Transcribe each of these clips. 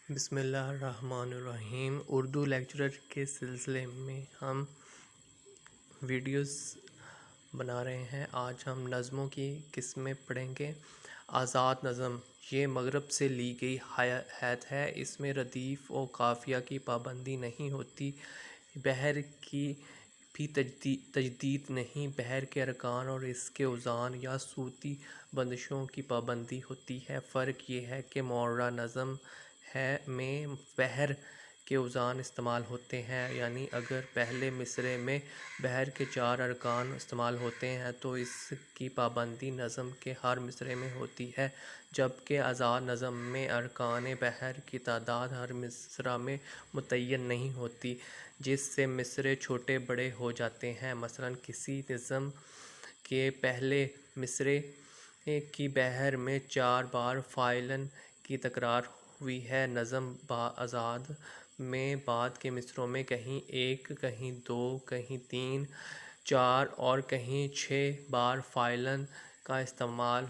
بسم اللہ الرحمن الرحیم۔ اردو لیکچرر کے سلسلے میں ہم ویڈیوز بنا رہے ہیں۔ آج ہم نظموں کی قسمیں پڑھیں گے۔ آزاد نظم یہ مغرب سے لی گئی ہیت ہے۔ اس میں ردیف و قافیہ کی پابندی نہیں ہوتی، بحر کی بھی تجدید نہیں، بحر کے ارکان اور اس کے اوزان یا صوتی بندشوں کی پابندی ہوتی ہے۔ فرق یہ ہے کہ معرہ نظم میں بحر کے اوزان استعمال ہوتے ہیں، یعنی اگر پہلے مصرعے میں بحر کے 4 ارکان استعمال ہوتے ہیں تو اس کی پابندی نظم کے ہر مصرعے میں ہوتی ہے، جبکہ آزاد نظم میں ارکان بحر کی تعداد ہر مصرع میں متعین نہیں ہوتی، جس سے مصرعے چھوٹے بڑے ہو جاتے ہیں۔ مثلا کسی نظم کے پہلے مصرعے کی بحر میں 4 بار فاعلاً کی تکرار ہوئی ہے۔ نظم آزاد میں بعد کے مصرعوں میں کہیں 1، کہیں 2، کہیں 3، 4 اور کہیں 6 بار فاعلاً کا استعمال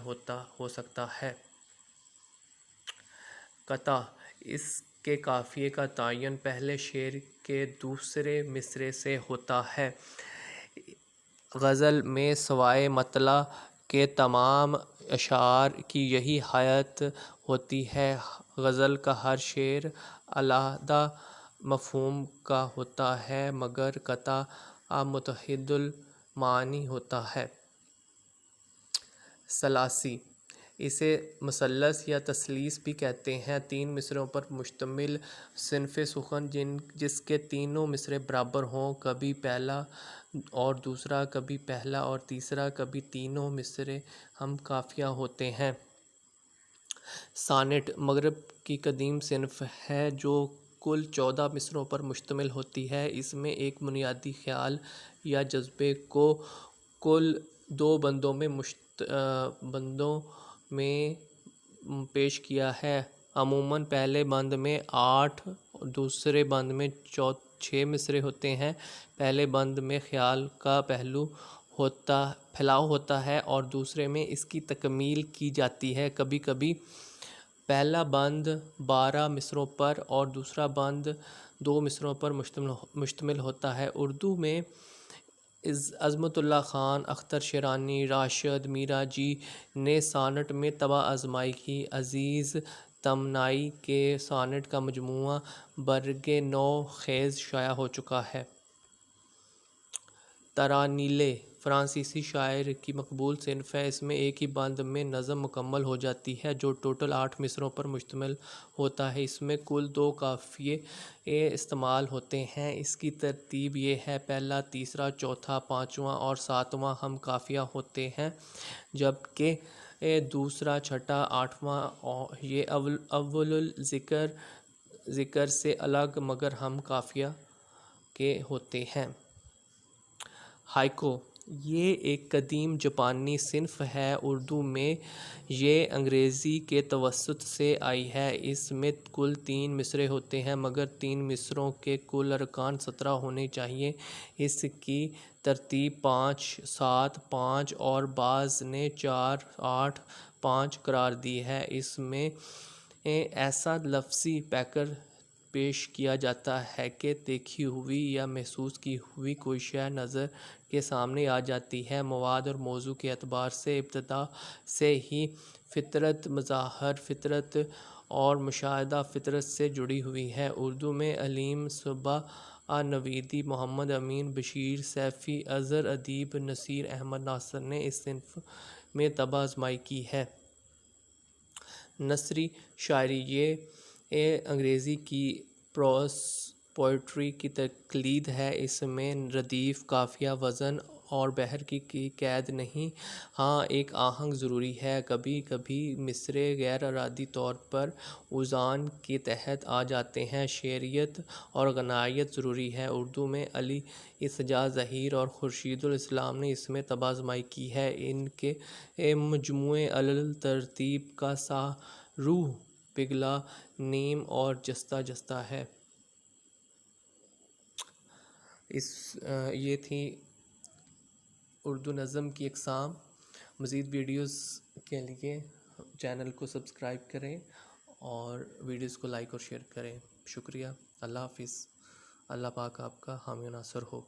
ہو سکتا ہے۔ قطع اس کے قافیے کا تعین پہلے شعر کے دوسرے مصرعے سے ہوتا ہے۔ غزل میں سوائے مطلع کے تمام اشعار کی یہی حیت ہوتی ہے۔ غزل کا ہر شعر علیحدہ مفہوم کا ہوتا ہے، مگر قطع متحد المعانی ہوتا ہے۔ ثلاثی اسے مثلث یا تثلیث بھی کہتے ہیں۔ 3 مصرعوں پر مشتمل صنف سخن جس کے تینوں مصرعے برابر ہوں، کبھی پہلا اور دوسرا، کبھی پہلا اور تیسرا، کبھی تینوں مصرعے ہم قافیہ ہوتے ہیں۔ سانٹ مغرب کی قدیم صنف ہے جو کل 14 مصرعوں پر مشتمل ہوتی ہے۔ اس میں ایک بنیادی خیال یا جذبے کو کل 2 بندوں میں پیش کیا ہے۔ عموماً پہلے بند میں 8 اور دوسرے بند میں 6 مصرعے ہوتے ہیں۔ پہلے بند میں خیال کا پھیلاؤ ہوتا ہے اور دوسرے میں اس کی تکمیل کی جاتی ہے۔ کبھی کبھی پہلا بند 12 مصرعوں پر اور دوسرا بند 2 مصرعوں پر مشتمل ہوتا ہے۔ اردو میں عظمت اللہ خان، اختر شیرانی، راشد میرا جی نے سانٹ میں طبع آزمائی کی۔ عزیز تمنائی کے سانٹ کا مجموعہ برگ نو خیز شائع ہو چکا ہے۔ ترانیلے فرانسیسی شاعر کی مقبول صنف ہے۔ اس میں ایک ہی بند میں نظم مکمل ہو جاتی ہے جو ٹوٹل 8 مصرعوں پر مشتمل ہوتا ہے۔ اس میں کل 2 قافیے استعمال ہوتے ہیں۔ اس کی ترتیب یہ ہے: پہلا، تیسرا، چوتھا، پانچواں اور ساتواں ہم قافیہ ہوتے ہیں، جبکہ دوسرا، چھٹا، آٹھواں یہ اول الذکر سے الگ مگر ہم قافیہ کے ہوتے ہیں۔ ہائکو یہ ایک قدیم جاپانی صنف ہے۔ اردو میں یہ انگریزی کے توسط سے آئی ہے۔ اس میں کل 3 مصرعے ہوتے ہیں، مگر 3 مصرعوں کے کل ارکان 17 ہونے چاہئیں۔ اس کی ترتیب 5، 7، 5 اور بعض نے 4، 8، 5 قرار دی ہے۔ اس میں ایسا لفظی پیکر پیش کیا جاتا ہے کہ دیکھی ہوئی یا محسوس کی ہوئی کوئی شے نظر کے سامنے آ جاتی ہے۔ مواد اور موضوع کے اعتبار سے ابتدا سے ہی فطرت، مظاہر فطرت اور مشاہدہ فطرت سے جڑی ہوئی ہے۔ اردو میں علیم صبا نویدی، محمد امین بشیر، سیفی اظہر ادیب، نصیر احمد ناصر نے اس صنف میں طبع آزمائی کی ہے۔ نثری شاعری یہ انگریزی کی پروس پوئٹری کی تقلید ہے۔ اس میں ردیف، قافیہ، وزن اور بحر کی قید نہیں، ہاں ایک آہنگ ضروری ہے۔ کبھی کبھی مصرعے غیر ارادی طور پر اوزان کے تحت آ جاتے ہیں۔ شعریت اور غنائیت ضروری ہے۔ اردو میں علی سجاد ظہیر اور خورشید الاسلام نے اس میں طبع آزمائی کی ہے۔ ان کے مجموعے علی ترتیب کا سا، روح، پگھلا، نیم اور جستہ جستہ ہے۔ یہ تھی اردو نظم کی اقسام۔ مزید ویڈیوز کے لیے چینل کو سبسکرائب کریں اور ویڈیوز کو لائک اور شیئر کریں. شکریہ. اللہ حافظ. اللہ پاک آپ کا حامی و ناصر ہو.